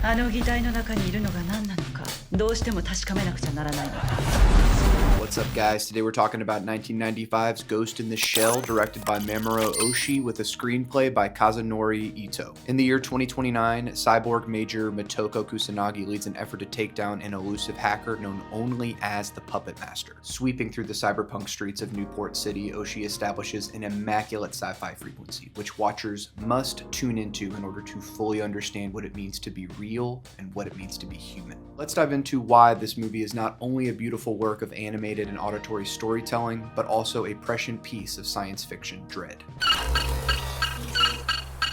あの擬態の中にいるのが何なのか、どうしても確かめなくちゃならないの。 What's up, guys? Today we're talking about 1995's Ghost in the Shell, directed by Mamoru Oshii with a screenplay by Kazunori Ito. In the year 2029, cyborg Major Motoko Kusanagi leads an effort to take down an elusive hacker known only as the Puppet Master. Sweeping through the cyberpunk streets of Newport City, Oshii establishes an immaculate sci-fi frequency, which watchers must tune into in order to fully understand what it means to be real and what it means to be human. Let's dive into why this movie is not only a beautiful work of animated and auditory storytelling, but also a prescient piece of science fiction dread.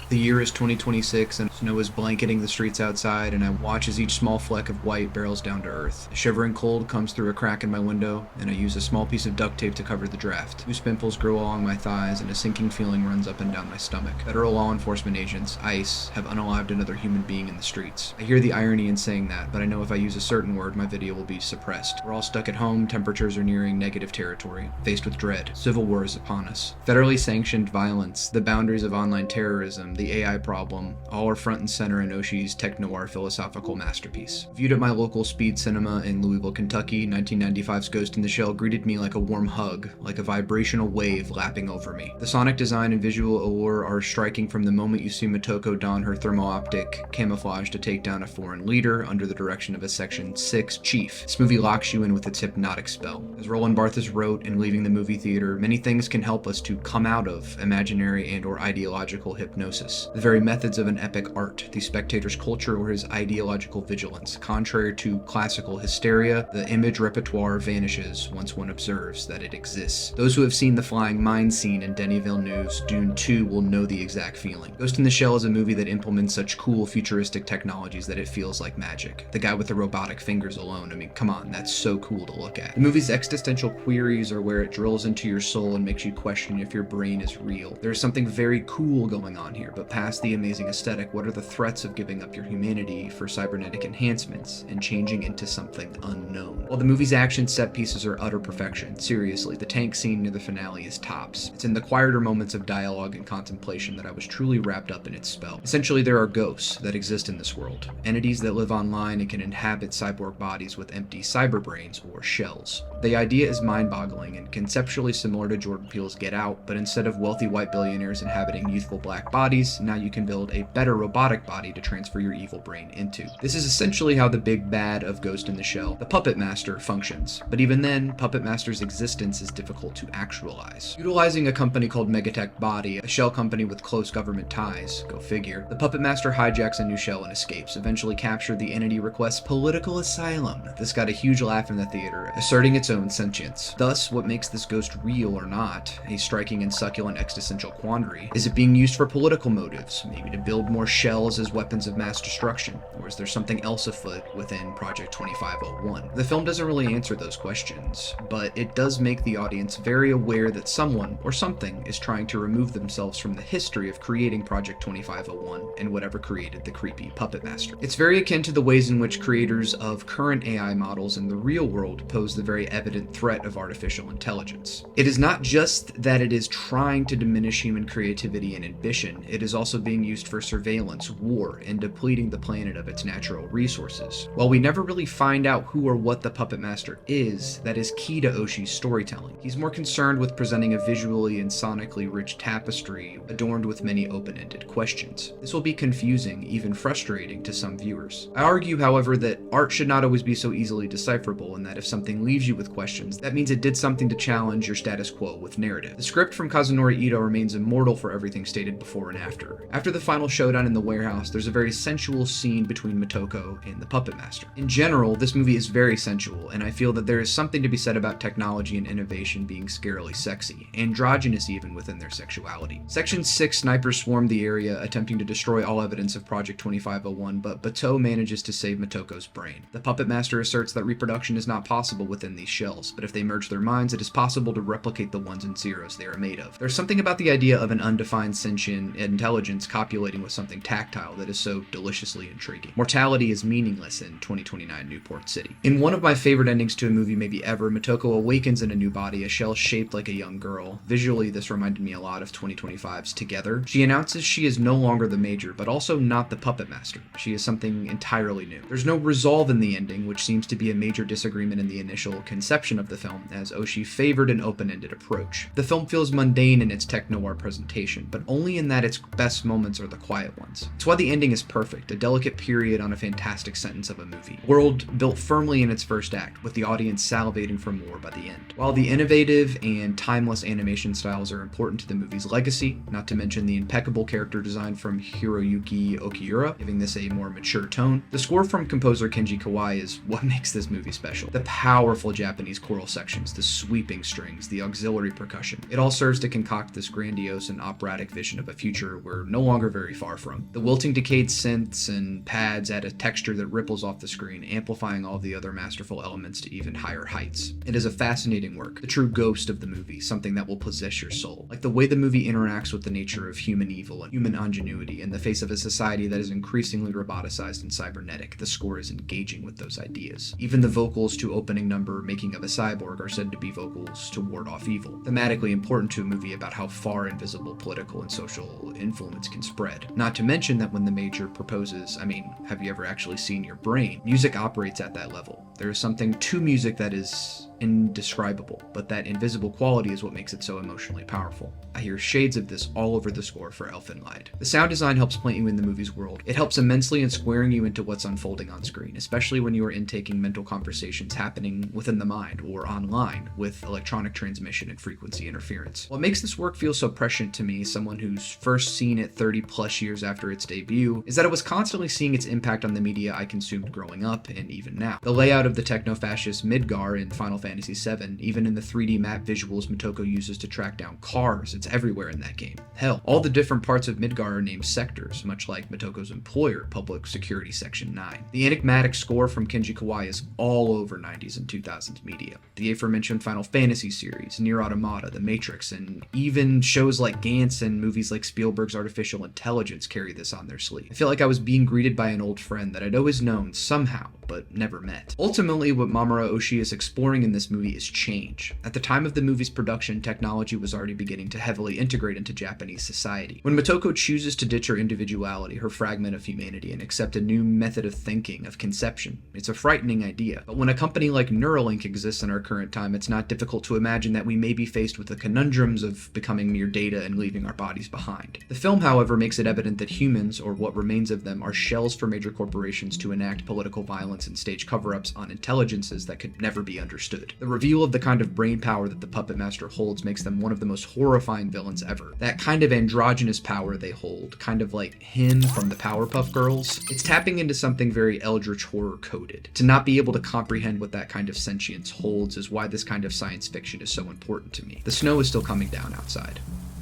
The year is 2026 and snow is blanketing the streets outside, and I watch as each small fleck of white barrels down to earth. A shivering cold comes through a crack in my window, and I use a small piece of duct tape to cover the draft. 2 pimples grow along my thighs, and a sinking feeling runs up and down my stomach. Federal law enforcement agents, ICE, have unalived another human being in the streets. I hear the irony in saying that, but I know if I use a certain word, my video will be suppressed. We're all stuck at home, temperatures are nearing negative territory, faced with dread. Civil war is upon us. Federally sanctioned violence, the boundaries of online terrorism, the AI problem, all are front and center in Oshii's tech-noir philosophical masterpiece. Viewed at my local Speed Cinema in Louisville, Kentucky, 1995's Ghost in the Shell greeted me like a warm hug, like a vibrational wave lapping over me. The sonic design and visual allure are striking from the moment you see Motoko don her thermo-optic camouflage to take down a foreign leader under the direction of a Section 6 chief. This movie locks you in with its hypnotic spell. As Roland Barthes wrote in Leaving the Movie Theater, many things can help us to come out of imaginary and or ideological hypnosis. The very methods of an epic art, the spectator's culture or his ideological vigilance. Contrary to classical hysteria, the image repertoire vanishes once one observes that it exists. Those who have seen the flying mine scene in Denis Villeneuve's Dune 2 will know the exact feeling. Ghost in the Shell is a movie that implements such cool futuristic technologies that it feels like magic. The guy with the robotic fingers alone, I mean, come on, that's so cool to look at. The movie's existential queries are where it drills into your soul and makes you question if your brain is real. There's something very cool going on here, but past the amazing aesthetic, what are the threats of giving up your humanity for cybernetic enhancements and changing into something unknown? While the movie's action set pieces are utter perfection, seriously, the tank scene near the finale is tops. It's in the quieter moments of dialogue and contemplation that I was truly wrapped up in its spell. Essentially, there are ghosts that exist in this world, entities that live online and can inhabit cyborg bodies with empty cyber brains or shells. The idea is mind-boggling and conceptually similar to Jordan Peele's Get Out, but instead of wealthy white billionaires inhabiting youthful black bodies, now you can build a better robotic body to transfer your evil brain into. This is essentially how the big bad of Ghost in the Shell, the Puppet Master, functions. But even then, Puppet Master's existence is difficult to actualize. Utilizing a company called Megatech Body, a shell company with close government ties, go figure, the Puppet Master hijacks a new shell and escapes, eventually captured the entity requests political asylum. This got a huge laugh in the theater, asserting its own sentience. Thus, what makes this ghost real or not, a striking and succulent existential quandary, is it being used for political motives, maybe to build more shells as weapons of mass destruction, or is there something else afoot within Project 2501? The film doesn't really answer those questions, but it does make the audience very aware that someone or something is trying to remove themselves from the history of creating Project 2501 and whatever created the creepy Puppet Master. It's very akin to the ways in which creators of current AI models in the real world pose the very evident threat of artificial intelligence. It is not just that it is trying to diminish human creativity and ambition, it is also being used for surveillance, war, and depleting the planet of its natural resources. While we never really find out who or what the Puppet Master is, that is key to Oshii's storytelling. He's more concerned with presenting a visually and sonically rich tapestry adorned with many open-ended questions. This will be confusing, even frustrating to some viewers. I argue, however, that art should not always be so easily decipherable, and that if something leaves you with questions, that means it did something to challenge your status quo with narrative. The script from Kazunori Ito remains immortal for everything stated before and after. After the final showdown in the warehouse, there's a very sensual scene between Motoko and the Puppet Master. In general, this movie is very sensual, and I feel that there is something to be said about technology and innovation being scarily sexy, androgynous even within their sexuality. Section 6 snipers swarm the area, attempting to destroy all evidence of Project 2501, but Bateau manages to save Motoko's brain. The Puppet Master asserts that reproduction is not possible within these shells, but if they merge their minds, it is possible to replicate the ones and zeros they are made of. There's something about the idea of an undefined sentient intelligence copulating with something tactile that is so deliciously intriguing. Mortality is meaningless in 2029 Newport City. In one of my favorite endings to a movie maybe ever, Motoko awakens in a new body, a shell shaped like a young girl. Visually, this reminded me a lot of 2025's Together. She announces she is no longer the Major, but also not the puppet master. She is something entirely new. There's no resolve in the ending, which seems to be a major disagreement in the initial conception of the film, as Oshii favored an open-ended approach. The film feels mundane in its tech-noir presentation, but only in that its best moments are the quiet ones. It's why the ending is perfect, a delicate period on a fantastic sentence of a movie. World built firmly in its first act, with the audience salivating for more by the end. While the innovative and timeless animation styles are important to the movie's legacy, not to mention the impeccable character design from Hiroyuki Okiura, giving this a more mature tone, the score from composer Kenji Kawai is what makes this movie special. The powerful Japanese choral sections, the sweeping strings, the auxiliary percussion, it all serves to concoct this grandiose and operatic vision of a future we're no longer very far from. The wilting decayed synths and pads add a texture that ripples off the screen, amplifying all the other masterful elements to even higher heights. It is a fascinating work, the true ghost of the movie, something that will possess your soul. Like the way the movie interacts with the nature of human evil and human ingenuity in the face of a society that is increasingly roboticized and cybernetic, the score is engaging with those ideas. Even the vocals to opening number Making of a Cyborg are said to be vocals to ward off evil, thematically important to a movie about how far invisible political and social influence can spread. Not to mention that when the Major proposes, have you ever actually seen your brain? Music operates at that level. There is something to music that is indescribable, but that invisible quality is what makes it so emotionally powerful. I hear shades of this all over the score for Elfenlied. The sound design helps plant you in the movie's world. It helps immensely in squaring you into what's unfolding on screen, especially when you are intaking mental conversations happening within the mind or online with electronic transmission and frequency interference. What makes this work feel so prescient to me, someone who's first seen it 30 plus years after its debut, is that I was constantly seeing its impact on the media I consumed growing up and even now. The layout of the techno-fascist Midgar in Final Fantasy VII, even in the 3D map visuals Motoko uses to track down cars, it's everywhere in that game. Hell, all the different parts of Midgar are named sectors, much like Motoko's employer, Public Security Section 9. The enigmatic score from Kenji Kawai is all over 90s and 2000s media. The aforementioned Final Fantasy series, Nier Automata, The Matrix, and even shows like Gantz and movies like Spielberg's Artificial Intelligence carry this on their sleeve. I feel like I was being greeted by an old friend that I'd always known somehow, but never met. Ultimately, what Mamoru Oshii is exploring in this movie is change. At the time of the movie's production, technology was already beginning to heavily integrate into Japanese society. When Motoko chooses to ditch her individuality, her fragment of humanity, and accept a new method of thinking, of conception, it's a frightening idea. But when a company like Neuralink exists in our current time, it's not difficult to imagine that we may be faced with the conundrums of becoming mere data and leaving our bodies behind. The film, however, makes it evident that humans, or what remains of them, are shells for major corporations to enact political violence and stage cover-ups on intelligences that could never be understood. The reveal of the kind of brain power that the Puppet Master holds makes them one of the most horrifying villains ever. That kind of androgynous power they hold, kind of like him from the Powerpuff Girls, it's tapping into something very eldritch horror-coded. To not be able to comprehend what that kind of sentience holds is why this kind of science fiction is so important to me. The snow is still coming down outside.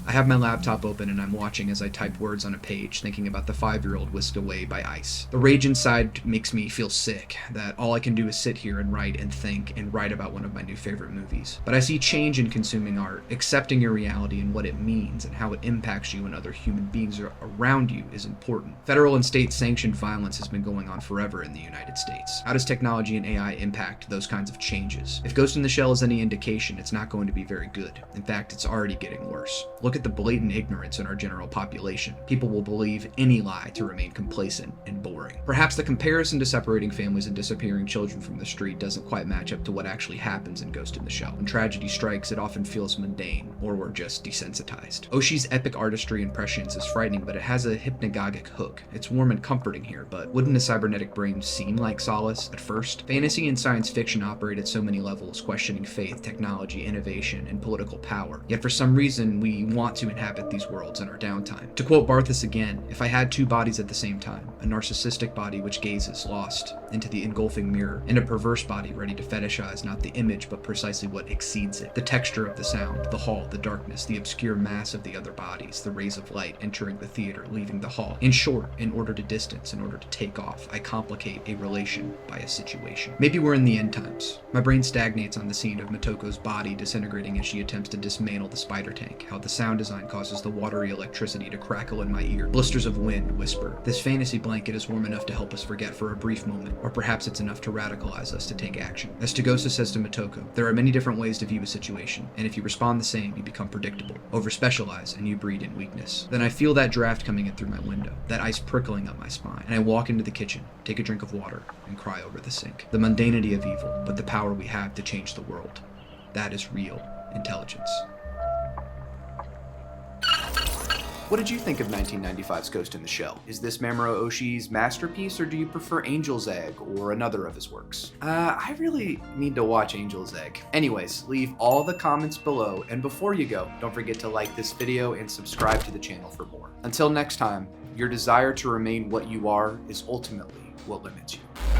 I have my laptop open and I'm watching as I type words on a page, thinking about the 5-year-old whisked away by ice. The rage inside makes me feel sick, that all I can do is sit here and write and think and write about one of my new favorite movies. But I see change in consuming art, accepting your reality and what it means and how it impacts you and other human beings around you is important. Federal and state-sanctioned violence has been going on forever in the United States. How does technology and AI impact those kinds of changes? If Ghost in the Shell is any indication, it's not going to be very good. In fact, it's already getting worse. Look at the blatant ignorance in our general population. People will believe any lie to remain complacent and boring. Perhaps the comparison to separating families and disappearing children from the street doesn't quite match up to what actually happens in Ghost in the Shell. When tragedy strikes, it often feels mundane, or we're just desensitized. Oshii's epic artistry and prescience is frightening, but it has a hypnagogic hook. It's warm and comforting here, but wouldn't a cybernetic brain seem like solace at first? Fantasy and science fiction operate at so many levels, questioning faith, technology, innovation, and political power. Yet for some reason, we want to inhabit these worlds in our downtime. To quote Barthas again, if I had two bodies at the same time, a narcissistic body which gazes lost into the engulfing mirror, and a perverse body ready to fetishize not the image but precisely what exceeds it, the texture of the sound, the hall, the darkness, the obscure mass of the other bodies, the rays of light entering the theater, leaving the hall. In short, in order to distance, in order to take off, I complicate a relation by a situation. Maybe we're in the end times. My brain stagnates on the scene of Motoko's body disintegrating as she attempts to dismantle the spider tank, how the sound sound design causes the watery electricity to crackle in my ear. Blisters of wind whisper, "This fantasy blanket is warm enough to help us forget for a brief moment, or perhaps it's enough to radicalize us to take action." As Togosa says to Motoko, there are many different ways to view a situation, and if you respond the same, you become predictable, over-specialize, and you breed in weakness. Then I feel that draft coming in through my window, that ice prickling up my spine, and I walk into the kitchen, take a drink of water, and cry over the sink. The mundanity of evil, but the power we have to change the world. That is real intelligence. What did you think of 1995's Ghost in the Shell? Is this Mamoru Oshii's masterpiece, or do you prefer Angel's Egg or another of his works? I really need to watch Angel's Egg. Anyways, leave all the comments below, and before you go, don't forget to like this video and subscribe to the channel for more. Until next time, your desire to remain what you are is ultimately what limits you.